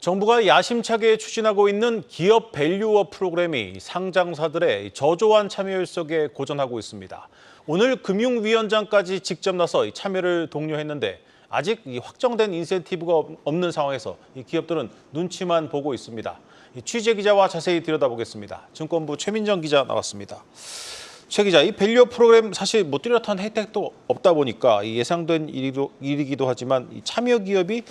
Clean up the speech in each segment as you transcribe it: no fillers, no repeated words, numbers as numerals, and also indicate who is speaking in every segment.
Speaker 1: 정부가 야심차게 추진하고 있는 기업 밸류업 프로그램이 상장사들의 저조한 참여율 속에 고전하고 있습니다. 오늘 금융위원장까지 직접 나서 참여를 독려했는데 아직 확정된 인센티브가 없는 상황에서 기업들은 눈치만 보고 있습니다. 취재 기자와 자세히 들여다보겠습니다. 증권부 최민정 기자 나왔습니다. 최 기자, 이 밸류업 프로그램 사실 뚜렷한 혜택도 없다 보니까 예상된 일이기도 하지만 참여 기업이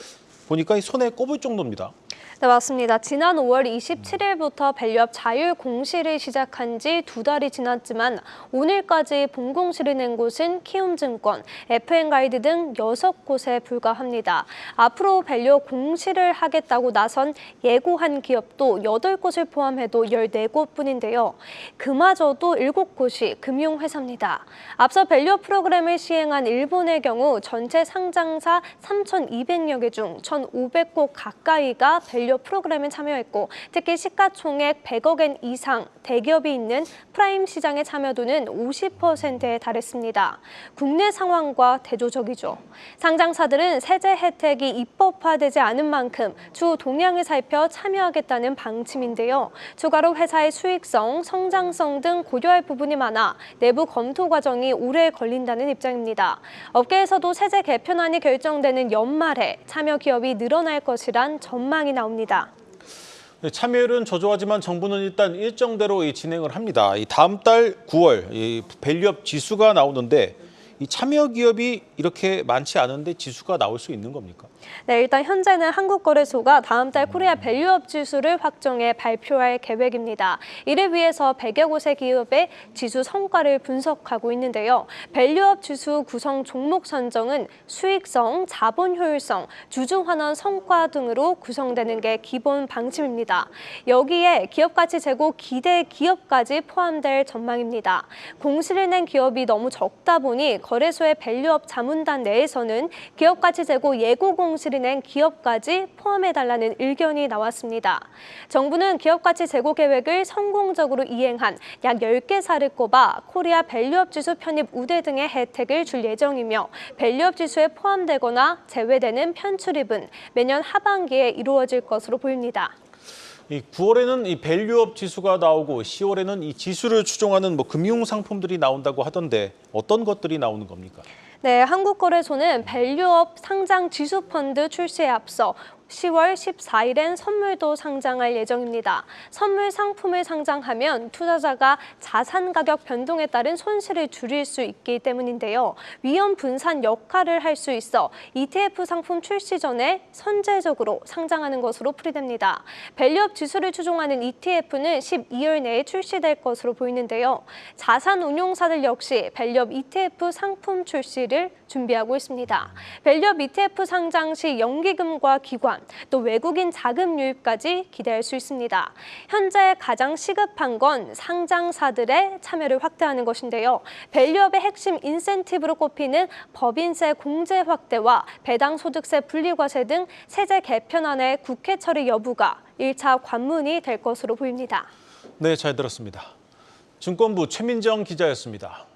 Speaker 1: 보니까 손에 꼽을 정도입니다.
Speaker 2: 네, 맞습니다. 지난 5월 27일부터 밸류업 자율 공시를 시작한 지 2달이 지났지만 오늘까지 본공시를 낸 곳은 키움증권, FN가이드 등 6곳에 불과합니다. 앞으로 밸류업 공시를 하겠다고 나선 예고한 기업도 8곳을 포함해도 14곳뿐인데요. 그마저도 7곳이 금융회사입니다. 앞서 밸류업 프로그램을 시행한 일본의 경우 전체 상장사 3,200여 개 중 1,500곳 가까이가 밸류업 프로그램에 참여했고 특히 시가총액 100억 엔 이상 대기업이 있는 프라임 시장의 참여도는 50%에 달했습니다. 국내 상황과 대조적이죠. 상장사들은 세제 혜택이 입법화되지 않은 만큼 추후 동향을 살펴 참여하겠다는 방침인데요. 추가로 회사의 수익성, 성장성 등 고려할 부분이 많아 내부 검토 과정이 오래 걸린다는 입장입니다. 업계에서도 세제 개편안이 결정되는 연말에 참여 기업이 늘어날 것이란 전망이 나옵니다.
Speaker 1: 참여율은 저조하지만 정부는 일단 일정대로 진행을 합니다. 다음 달 9월 밸류업 지수가 나오는데 이 참여 기업이 이렇게 많지 않은데 지수가 나올 수 있는 겁니까?
Speaker 2: 네, 일단 현재는 한국거래소가 다음 달 코리아 밸류업 지수를 확정해 발표할 계획입니다. 이를 위해서 100여 곳의 기업의 지수 성과를 분석하고 있는데요. 밸류업 지수 구성 종목 선정은 수익성, 자본 효율성, 주주 환원 성과 등으로 구성되는 게 기본 방침입니다. 여기에 기업 가치 재고 기대 기업까지 포함될 전망입니다. 공시를 낸 기업이 너무 적다 보니 거래소의 밸류업 자문단 내에서는 기업 가치 재고 예고 공시를 낸 기업까지 포함해달라는 의견이 나왔습니다. 정부는 기업 가치 재고 계획을 성공적으로 이행한 약 10개사를 꼽아 코리아 밸류업 지수 편입 우대 등의 혜택을 줄 예정이며 밸류업 지수에 포함되거나 제외되는 편출입은 매년 하반기에 이루어질 것으로 보입니다.
Speaker 1: 9월에는 이 밸류업 지수가 나오고 10월에는 이 지수를 추종하는 금융 상품들이 나온다고 하던데 어떤 것들이 나오는 겁니까?
Speaker 2: 네, 한국거래소는 밸류업 상장 지수 펀드 출시에 앞서 10월 14일엔 선물도 상장할 예정입니다. 선물 상품을 상장하면 투자자가 자산 가격 변동에 따른 손실을 줄일 수 있기 때문인데요. 위험 분산 역할을 할 수 있어 ETF 상품 출시 전에 선제적으로 상장하는 것으로 풀이됩니다. 밸류업 지수를 추종하는 ETF는 12월 내에 출시될 것으로 보이는데요. 자산 운용사들 역시 밸류업 ETF 상품 출시를 준비하고 있습니다. 밸류업 ETF 상장 시 연기금과 기관, 또 외국인 자금 유입까지 기대할 수 있습니다. 현재 가장 시급한 건 상장사들의 참여를 확대하는 것인데요. 밸류업의 핵심 인센티브로 꼽히는 법인세 공제 확대와 배당 소득세 분리과세 등 세제 개편안의 국회 처리 여부가 1차 관문이 될 것으로 보입니다.
Speaker 1: 네, 잘 들었습니다. 증권부 최민정 기자였습니다.